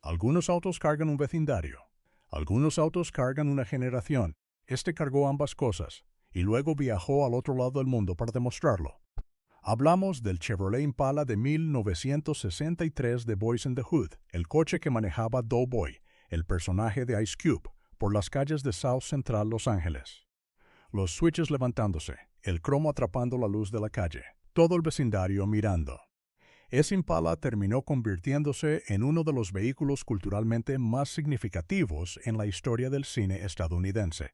Algunos autos cargan un vecindario. Algunos autos cargan una generación. Este cargó ambas cosas, y luego viajó al otro lado del mundo para demostrarlo. Hablamos del Chevrolet Impala de 1963 de Boys in the Hood, el coche que manejaba Doughboy, el personaje de Ice Cube, por las calles de South Central Los Ángeles. Los switches levantándose, el cromo atrapando la luz de la calle, todo el vecindario mirando. Ese Impala terminó convirtiéndose en uno de los vehículos culturalmente más significativos en la historia del cine estadounidense.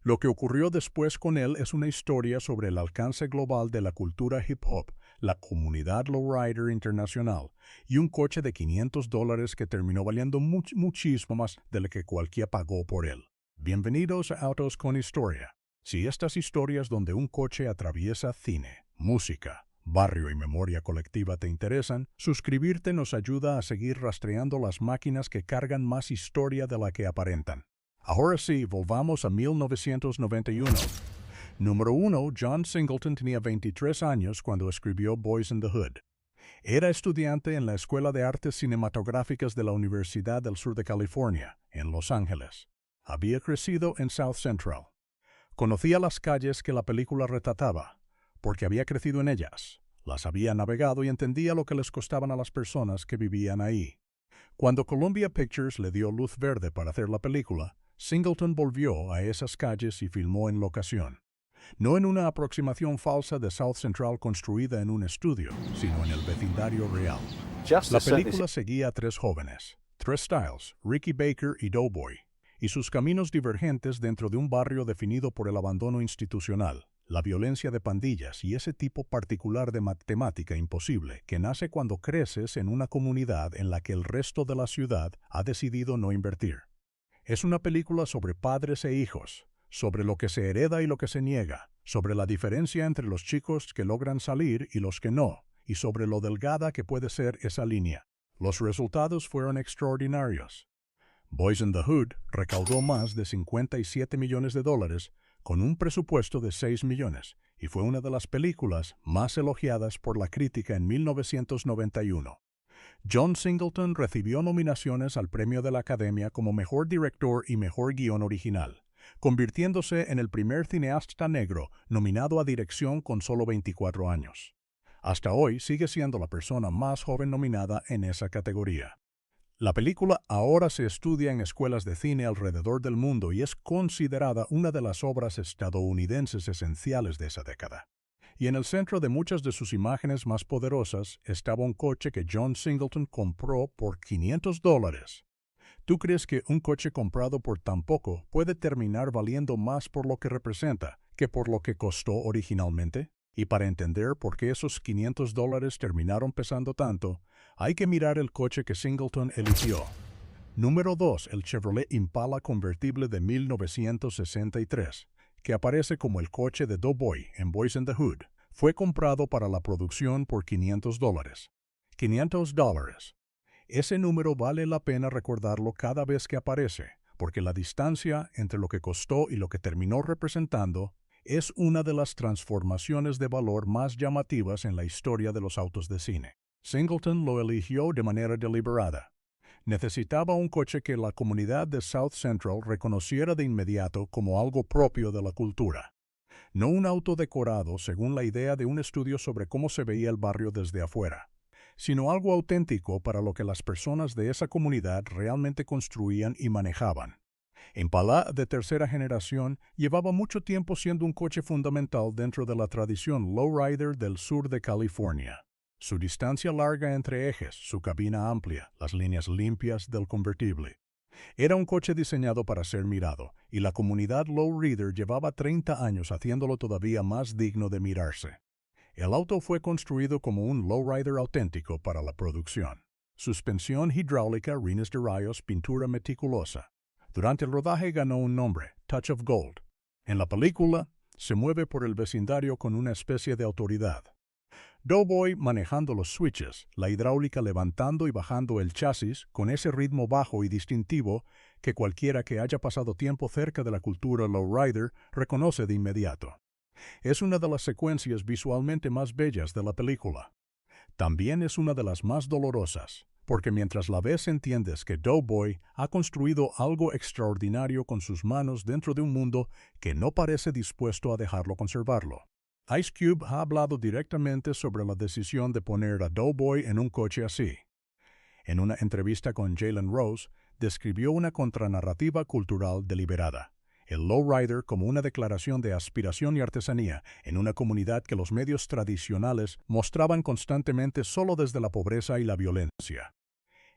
Lo que ocurrió después con él es una historia sobre el alcance global de la cultura hip hop, la comunidad lowrider internacional y un coche de $500 que terminó valiendo muchísimo más de lo que cualquiera pagó por él. Bienvenidos a Autos con Historia. Si estas historias donde un coche atraviesa cine, música, barrio y memoria colectiva te interesan, suscribirte nos ayuda a seguir rastreando las máquinas que cargan más historia de la que aparentan. Ahora sí, volvamos a 1991. Número 1. John Singleton tenía 23 años cuando escribió Boys in the Hood. Era estudiante en la Escuela de Artes Cinematográficas de la Universidad del Sur de California, en Los Ángeles. Había crecido en South Central. Conocía las calles que la película retrataba, porque había crecido en ellas. Las había navegado y entendía lo que les costaban a las personas que vivían ahí. Cuando Columbia Pictures le dio luz verde para hacer la película, Singleton volvió a esas calles y filmó en locación. No en una aproximación falsa de South Central construida en un estudio, sino en el vecindario real. La película seguía a tres jóvenes, Tres Styles, Ricky Baker y Doughboy, y sus caminos divergentes dentro de un barrio definido por el abandono institucional, la violencia de pandillas y ese tipo particular de matemática imposible que nace cuando creces en una comunidad en la que el resto de la ciudad ha decidido no invertir. Es una película sobre padres e hijos, sobre lo que se hereda y lo que se niega, sobre la diferencia entre los chicos que logran salir y los que no, y sobre lo delgada que puede ser esa línea. Los resultados fueron extraordinarios. Boys in the Hood recaudó más de $57 millones con un presupuesto de $6 millones y fue una de las películas más elogiadas por la crítica en 1991. John Singleton recibió nominaciones al Premio de la Academia como Mejor Director y Mejor Guión Original, convirtiéndose en el primer cineasta negro nominado a dirección con solo 24 años. Hasta hoy sigue siendo la persona más joven nominada en esa categoría. La película ahora se estudia en escuelas de cine alrededor del mundo y es considerada una de las obras estadounidenses esenciales de esa década. Y en el centro de muchas de sus imágenes más poderosas estaba un coche que John Singleton compró por $500. ¿Tú crees que un coche comprado por tan poco puede terminar valiendo más por lo que representa que por lo que costó originalmente? Y para entender por qué esos $500 terminaron pesando tanto, hay que mirar el coche que Singleton eligió. Número 2. El Chevrolet Impala convertible de 1963. Que aparece como el coche de Doughboy en Boys in the Hood, fue comprado para la producción por $500. $500. Ese número vale la pena recordarlo cada vez que aparece, porque la distancia entre lo que costó y lo que terminó representando es una de las transformaciones de valor más llamativas en la historia de los autos de cine. Singleton lo eligió de manera deliberada. Necesitaba un coche que la comunidad de South Central reconociera de inmediato como algo propio de la cultura. No un auto decorado según la idea de un estudio sobre cómo se veía el barrio desde afuera, sino algo auténtico para lo que las personas de esa comunidad realmente construían y manejaban. Impala de tercera generación llevaba mucho tiempo siendo un coche fundamental dentro de la tradición lowrider del sur de California. Su distancia larga entre ejes, su cabina amplia, las líneas limpias del convertible. Era un coche diseñado para ser mirado, y la comunidad lowrider llevaba 30 años haciéndolo todavía más digno de mirarse. El auto fue construido como un lowrider auténtico para la producción. Suspensión hidráulica, rines de rayos, pintura meticulosa. Durante el rodaje ganó un nombre, Touch of Gold. En la película, se mueve por el vecindario con una especie de autoridad. Doughboy manejando los switches, la hidráulica levantando y bajando el chasis con ese ritmo bajo y distintivo que cualquiera que haya pasado tiempo cerca de la cultura lowrider reconoce de inmediato. Es una de las secuencias visualmente más bellas de la película. También es una de las más dolorosas, porque mientras la ves entiendes que Doughboy ha construido algo extraordinario con sus manos dentro de un mundo que no parece dispuesto a dejarlo conservarlo. Ice Cube ha hablado directamente sobre la decisión de poner a Doughboy en un coche así. En una entrevista con Jalen Rose, describió una contranarrativa cultural deliberada. El lowrider como una declaración de aspiración y artesanía en una comunidad que los medios tradicionales mostraban constantemente solo desde la pobreza y la violencia.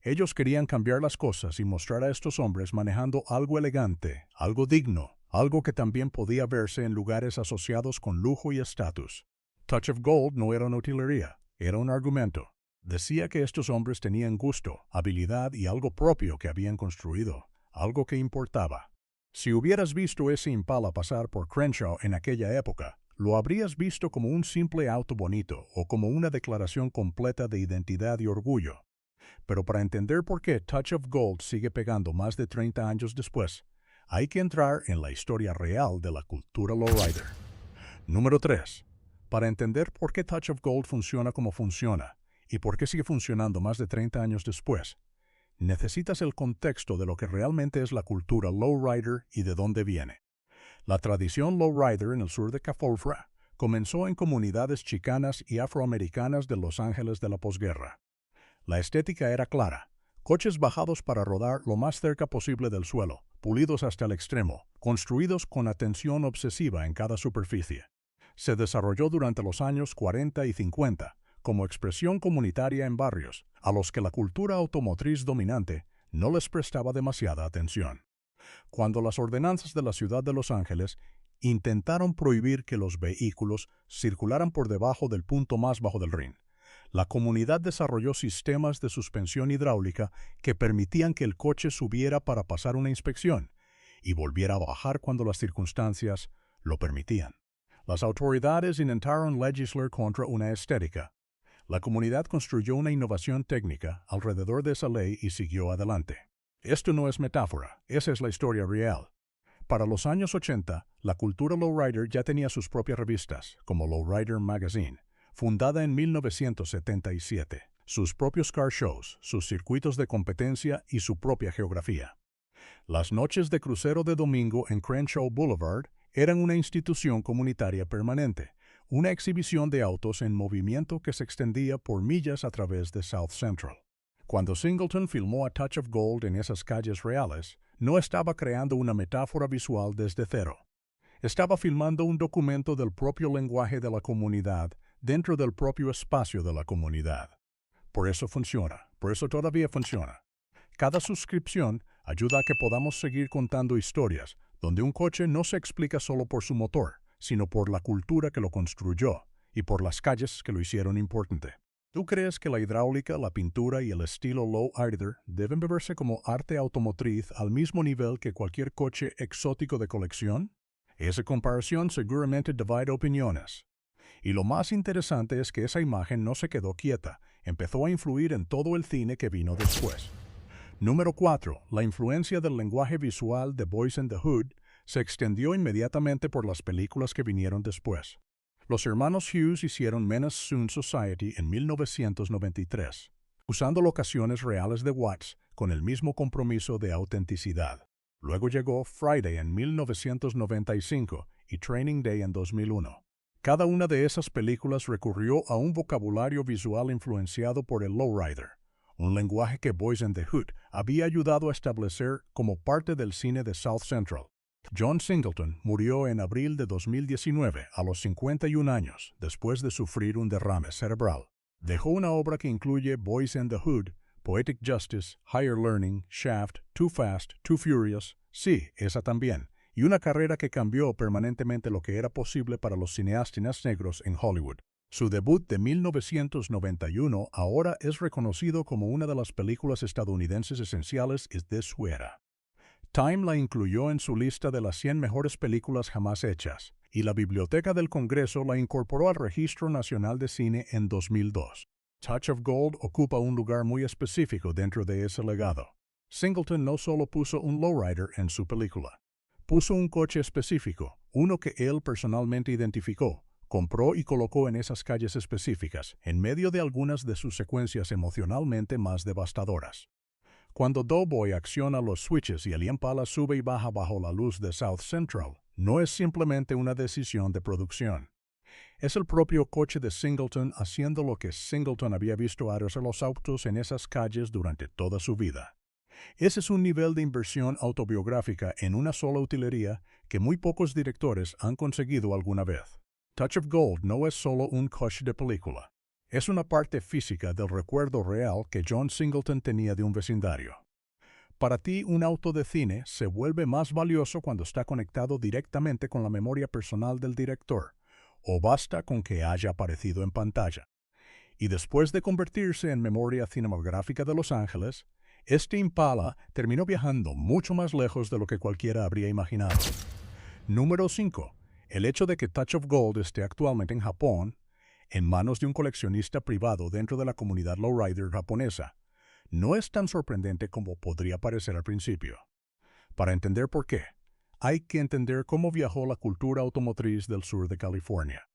Ellos querían cambiar las cosas y mostrar a estos hombres manejando algo elegante, algo digno, algo que también podía verse en lugares asociados con lujo y estatus. Touch of Gold no era una utilería, era un argumento. Decía que estos hombres tenían gusto, habilidad y algo propio que habían construido, algo que importaba. Si hubieras visto ese Impala pasar por Crenshaw en aquella época, lo habrías visto como un simple auto bonito o como una declaración completa de identidad y orgullo. Pero para entender por qué Touch of Gold sigue pegando más de 30 años después, hay que entrar en la historia real de la cultura lowrider. Número 3. Para entender por qué Touch of Gold funciona como funciona y por qué sigue funcionando más de 30 años después, necesitas el contexto de lo que realmente es la cultura lowrider y de dónde viene. La tradición lowrider en el sur de Cafolfra comenzó en comunidades chicanas y afroamericanas de Los Ángeles de la posguerra. La estética era clara: coches bajados para rodar lo más cerca posible del suelo, pulidos hasta el extremo, construidos con atención obsesiva en cada superficie. Se desarrolló durante los años 40 y 50 como expresión comunitaria en barrios a los que la cultura automotriz dominante no les prestaba demasiada atención. Cuando las ordenanzas de la ciudad de Los Ángeles intentaron prohibir que los vehículos circularan por debajo del punto más bajo del rin, la comunidad desarrolló sistemas de suspensión hidráulica que permitían que el coche subiera para pasar una inspección y volviera a bajar cuando las circunstancias lo permitían. Las autoridades intentaron legislar contra una estética. La comunidad construyó una innovación técnica alrededor de esa ley y siguió adelante. Esto no es metáfora, esa es la historia real. Para los años 80, la cultura lowrider ya tenía sus propias revistas, como Lowrider Magazine, fundada en 1977, sus propios car shows, sus circuitos de competencia y su propia geografía. Las noches de crucero de domingo en Crenshaw Boulevard eran una institución comunitaria permanente, una exhibición de autos en movimiento que se extendía por millas a través de South Central. Cuando Singleton filmó a Touch of Gold en esas calles reales, no estaba creando una metáfora visual desde cero. Estaba filmando un documento del propio lenguaje de la comunidad dentro del propio espacio de la comunidad. Por eso funciona, por eso todavía funciona. Cada suscripción ayuda a que podamos seguir contando historias donde un coche no se explica solo por su motor, sino por la cultura que lo construyó y por las calles que lo hicieron importante. ¿Tú crees que la hidráulica, la pintura y el estilo lowrider deben verse como arte automotriz al mismo nivel que cualquier coche exótico de colección? Esa comparación seguramente divide opiniones. Y lo más interesante es que esa imagen no se quedó quieta, empezó a influir en todo el cine que vino después. Número 4. La influencia del lenguaje visual de Boys in the Hood se extendió inmediatamente por las películas que vinieron después. Los hermanos Hughes hicieron Menace Soon Society en 1993, usando locaciones reales de Watts con el mismo compromiso de autenticidad. Luego llegó Friday en 1995 y Training Day en 2001. Cada una de esas películas recurrió a un vocabulario visual influenciado por el lowrider, un lenguaje que Boys in the Hood había ayudado a establecer como parte del cine de South Central. John Singleton murió en abril de 2019 a los 51 años después de sufrir un derrame cerebral. Dejó una obra que incluye Boys in the Hood, Poetic Justice, Higher Learning, Shaft, Too Fast, Too Furious, sí, esa también, y una carrera que cambió permanentemente lo que era posible para los cineastas negros en Hollywood. Su debut de 1991 ahora es reconocido como una de las películas estadounidenses esenciales de su era. Time la incluyó en su lista de las 100 mejores películas jamás hechas, y la Biblioteca del Congreso la incorporó al Registro Nacional de Cine en 2002. Touch of Gold ocupa un lugar muy específico dentro de ese legado. Singleton no solo puso un lowrider en su película, puso un coche específico, uno que él personalmente identificó, compró y colocó en esas calles específicas, en medio de algunas de sus secuencias emocionalmente más devastadoras. Cuando Doughboy acciona los switches y el Impala sube y baja bajo la luz de South Central, no es simplemente una decisión de producción. Es el propio coche de Singleton haciendo lo que Singleton había visto hacer los autos en esas calles durante toda su vida. Ese es un nivel de inversión autobiográfica en una sola utilería que muy pocos directores han conseguido alguna vez. Touch of Gold no es solo un coche de película. Es una parte física del recuerdo real que John Singleton tenía de un vecindario. Para ti, un auto de cine se vuelve más valioso cuando está conectado directamente con la memoria personal del director, o basta con que haya aparecido en pantalla. Y después de convertirse en memoria cinematográfica de Los Ángeles, este Impala terminó viajando mucho más lejos de lo que cualquiera habría imaginado. Número 5. El hecho de que Touch of Gold esté actualmente en Japón, en manos de un coleccionista privado dentro de la comunidad lowrider japonesa, no es tan sorprendente como podría parecer al principio. Para entender por qué, hay que entender cómo viajó la cultura automotriz del sur de California.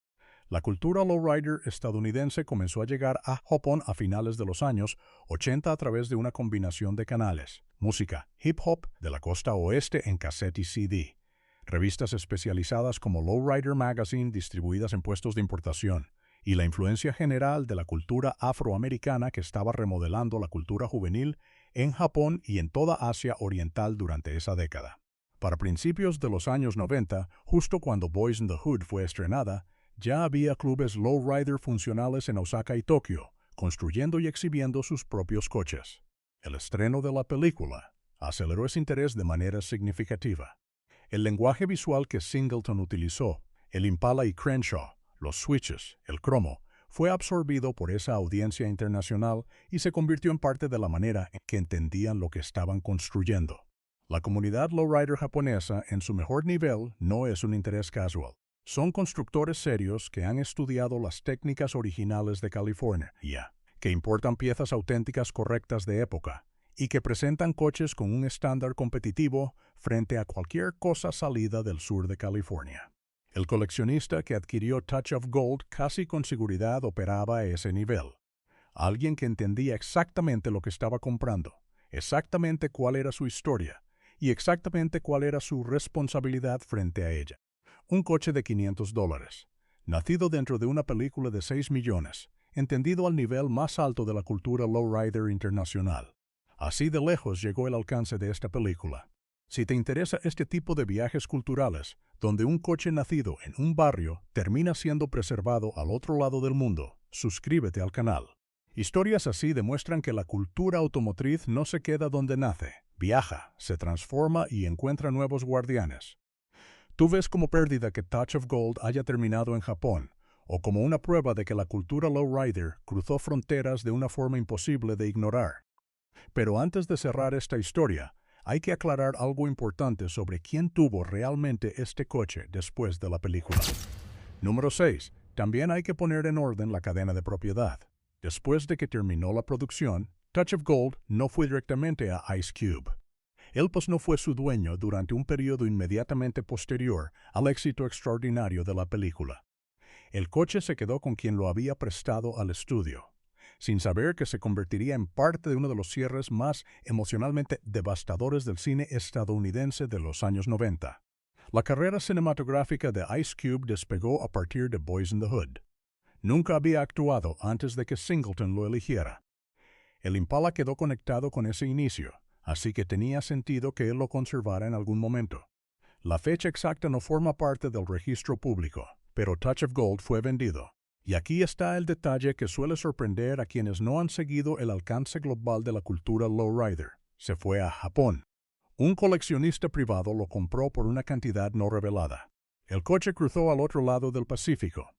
La cultura lowrider estadounidense comenzó a llegar a Japón a finales de los años 80 a través de una combinación de canales, música hip hop de la costa oeste en cassette y CD, revistas especializadas como Lowrider Magazine distribuidas en puestos de importación, y la influencia general de la cultura afroamericana que estaba remodelando la cultura juvenil en Japón y en toda Asia Oriental durante esa década. Para principios de los años 90, justo cuando Boys in the Hood fue estrenada, ya había clubes lowrider funcionales en Osaka y Tokio, construyendo y exhibiendo sus propios coches. El estreno de la película aceleró ese interés de manera significativa. El lenguaje visual que Singleton utilizó, el Impala y Crenshaw, los switches, el cromo, fue absorbido por esa audiencia internacional y se convirtió en parte de la manera en que entendían lo que estaban construyendo. La comunidad lowrider japonesa, en su mejor nivel, no es un interés casual. Son constructores serios que han estudiado las técnicas originales de California, que importan piezas auténticas correctas de época y que presentan coches con un estándar competitivo frente a cualquier cosa salida del sur de California. El coleccionista que adquirió Touch of Gold casi con seguridad operaba a ese nivel. Alguien que entendía exactamente lo que estaba comprando, exactamente cuál era su historia y exactamente cuál era su responsabilidad frente a ella. Un coche de $500, nacido dentro de una película de 6 millones, entendido al nivel más alto de la cultura lowrider internacional. Así de lejos llegó el alcance de esta película. Si te interesa este tipo de viajes culturales, donde un coche nacido en un barrio termina siendo preservado al otro lado del mundo, suscríbete al canal. Historias así demuestran que la cultura automotriz no se queda donde nace, viaja, se transforma y encuentra nuevos guardianes. Tú ves como pérdida que Touch of Gold haya terminado en Japón, o como una prueba de que la cultura lowrider cruzó fronteras de una forma imposible de ignorar. Pero antes de cerrar esta historia, hay que aclarar algo importante sobre quién tuvo realmente este coche después de la película. Número 6. También hay que poner en orden la cadena de propiedad. Después de que terminó la producción, Touch of Gold no fue directamente a Ice Cube. Él pues no fue su dueño durante un periodo inmediatamente posterior al éxito extraordinario de la película. El coche se quedó con quien lo había prestado al estudio, sin saber que se convertiría en parte de uno de los cierres más emocionalmente devastadores del cine estadounidense de los años 90. La carrera cinematográfica de Ice Cube despegó a partir de Boys in the Hood. Nunca había actuado antes de que Singleton lo eligiera. El Impala quedó conectado con ese inicio, así que tenía sentido que él lo conservara en algún momento. La fecha exacta no forma parte del registro público, pero Touch of Gold fue vendido. Y aquí está el detalle que suele sorprender a quienes no han seguido el alcance global de la cultura lowrider. Se fue a Japón. Un coleccionista privado lo compró por una cantidad no revelada. El coche cruzó al otro lado del Pacífico.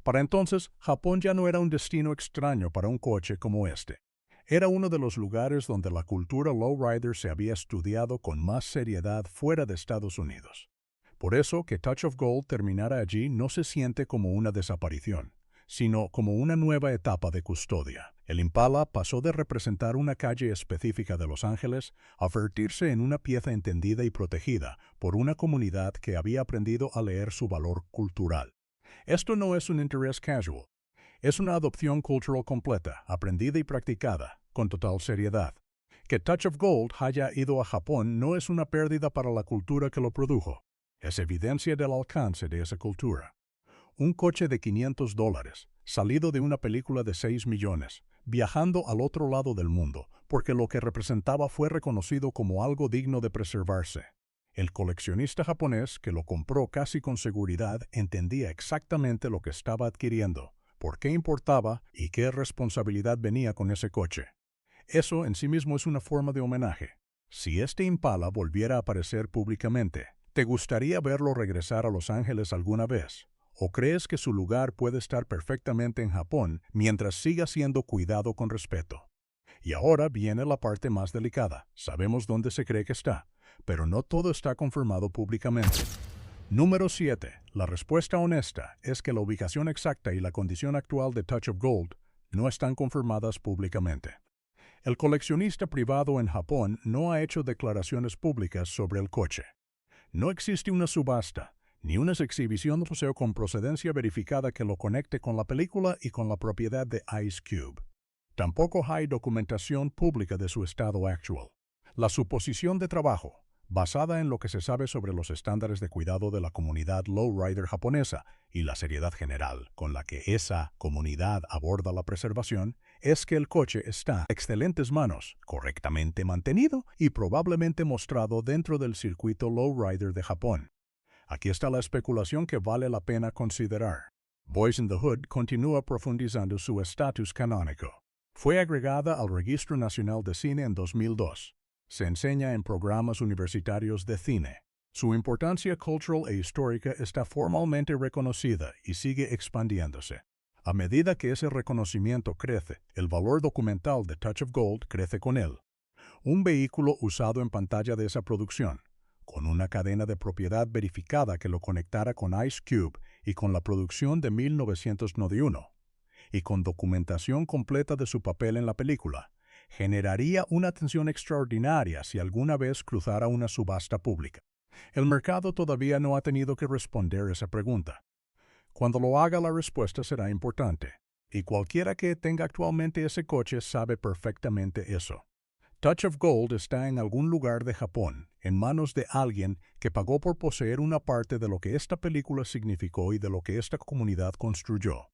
Para entonces, Japón ya no era un destino extraño para un coche como este. Era uno de los lugares donde la cultura lowrider se había estudiado con más seriedad fuera de Estados Unidos. Por eso, que Touch of Gold terminara allí no se siente como una desaparición, sino como una nueva etapa de custodia. El Impala pasó de representar una calle específica de Los Ángeles a convertirse en una pieza entendida y protegida por una comunidad que había aprendido a leer su valor cultural. Esto no es un interés casual. Es una adopción cultural completa, aprendida y practicada, con total seriedad. Que Touch of Gold haya ido a Japón no es una pérdida para la cultura que lo produjo. Es evidencia del alcance de esa cultura. Un coche de $500, salido de una película de 6 millones, viajando al otro lado del mundo, porque lo que representaba fue reconocido como algo digno de preservarse. El coleccionista japonés que lo compró casi con seguridad entendía exactamente lo que estaba adquiriendo, por qué importaba y qué responsabilidad venía con ese coche. Eso en sí mismo es una forma de homenaje. Si este Impala volviera a aparecer públicamente, ¿te gustaría verlo regresar a Los Ángeles alguna vez? ¿O crees que su lugar puede estar perfectamente en Japón mientras siga siendo cuidado con respeto? Y ahora viene la parte más delicada. Sabemos dónde se cree que está, pero no todo está confirmado públicamente. Número 7. La respuesta honesta es que la ubicación exacta y la condición actual de Touch of Gold no están confirmadas públicamente. El coleccionista privado en Japón no ha hecho declaraciones públicas sobre el coche. No existe una subasta, ni una exhibición de museo con procedencia verificada que lo conecte con la película y con la propiedad de Ice Cube. Tampoco hay documentación pública de su estado actual. La suposición de trabajo, basada en lo que se sabe sobre los estándares de cuidado de la comunidad lowrider japonesa y la seriedad general con la que esa comunidad aborda la preservación, es que el coche está en excelentes manos, correctamente mantenido y probablemente mostrado dentro del circuito lowrider de Japón. Aquí está la especulación que vale la pena considerar. Boys in the Hood continúa profundizando su estatus canónico. Fue agregada al Registro Nacional de Cine en 2002. Se enseña en programas universitarios de cine. Su importancia cultural e histórica está formalmente reconocida y sigue expandiéndose. A medida que ese reconocimiento crece, el valor documental de Touch of Gold crece con él. Un vehículo usado en pantalla de esa producción, con una cadena de propiedad verificada que lo conectara con Ice Cube y con la producción de 1991, y con documentación completa de su papel en la película, generaría una atención extraordinaria si alguna vez cruzara una subasta pública. El mercado todavía no ha tenido que responder esa pregunta. Cuando lo haga, la respuesta será importante, y cualquiera que tenga actualmente ese coche sabe perfectamente eso. Touch of Gold está en algún lugar de Japón, en manos de alguien que pagó por poseer una parte de lo que esta película significó y de lo que esta comunidad construyó.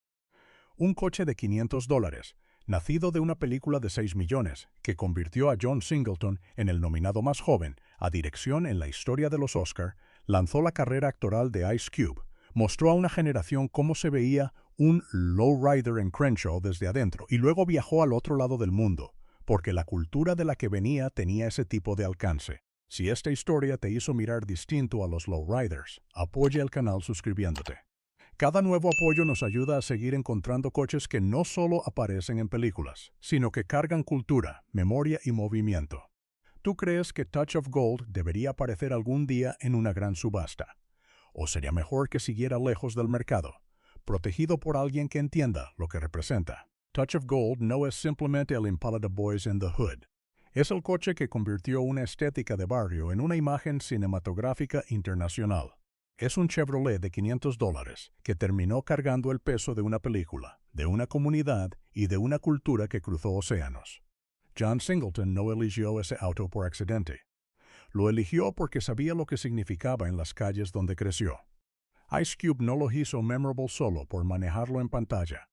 Un coche de $500, nacido de una película de 6 millones, que convirtió a John Singleton en el nominado más joven a dirección en la historia de los Oscar, lanzó la carrera actoral de Ice Cube, mostró a una generación cómo se veía un lowrider en Crenshaw desde adentro y luego viajó al otro lado del mundo, porque la cultura de la que venía tenía ese tipo de alcance. Si esta historia te hizo mirar distinto a los lowriders, apoya el canal suscribiéndote. Cada nuevo apoyo nos ayuda a seguir encontrando coches que no solo aparecen en películas, sino que cargan cultura, memoria y movimiento. ¿Tú crees que Touch of Gold debería aparecer algún día en una gran subasta? ¿O sería mejor que siguiera lejos del mercado, protegido por alguien que entienda lo que representa? Touch of Gold no es simplemente el Impala de Boys in the Hood. Es el coche que convirtió una estética de barrio en una imagen cinematográfica internacional. Es un Chevrolet de $500 que terminó cargando el peso de una película, de una comunidad y de una cultura que cruzó océanos. John Singleton no eligió ese auto por accidente. Lo eligió porque sabía lo que significaba en las calles donde creció. Ice Cube no lo hizo memorable solo por manejarlo en pantalla.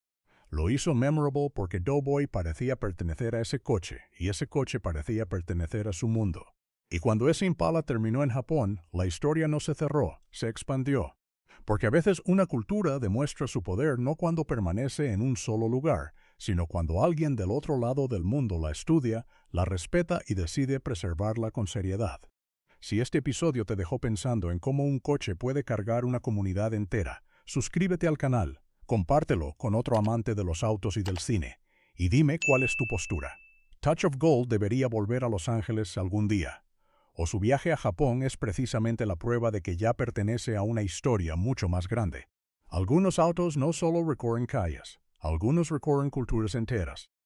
Lo hizo memorable porque Doughboy parecía pertenecer a ese coche y ese coche parecía pertenecer a su mundo. Y cuando ese Impala terminó en Japón, la historia no se cerró, se expandió. Porque a veces una cultura demuestra su poder no cuando permanece en un solo lugar, sino cuando alguien del otro lado del mundo la estudia, la respeta y decide preservarla con seriedad. Si este episodio te dejó pensando en cómo un coche puede cargar una comunidad entera, suscríbete al canal, compártelo con otro amante de los autos y del cine, y dime cuál es tu postura. Touch of Gold debería volver a Los Ángeles algún día. O su viaje a Japón es precisamente la prueba de que ya pertenece a una historia mucho más grande. Algunos autos no solo recorren calles, algunos recorren culturas enteras.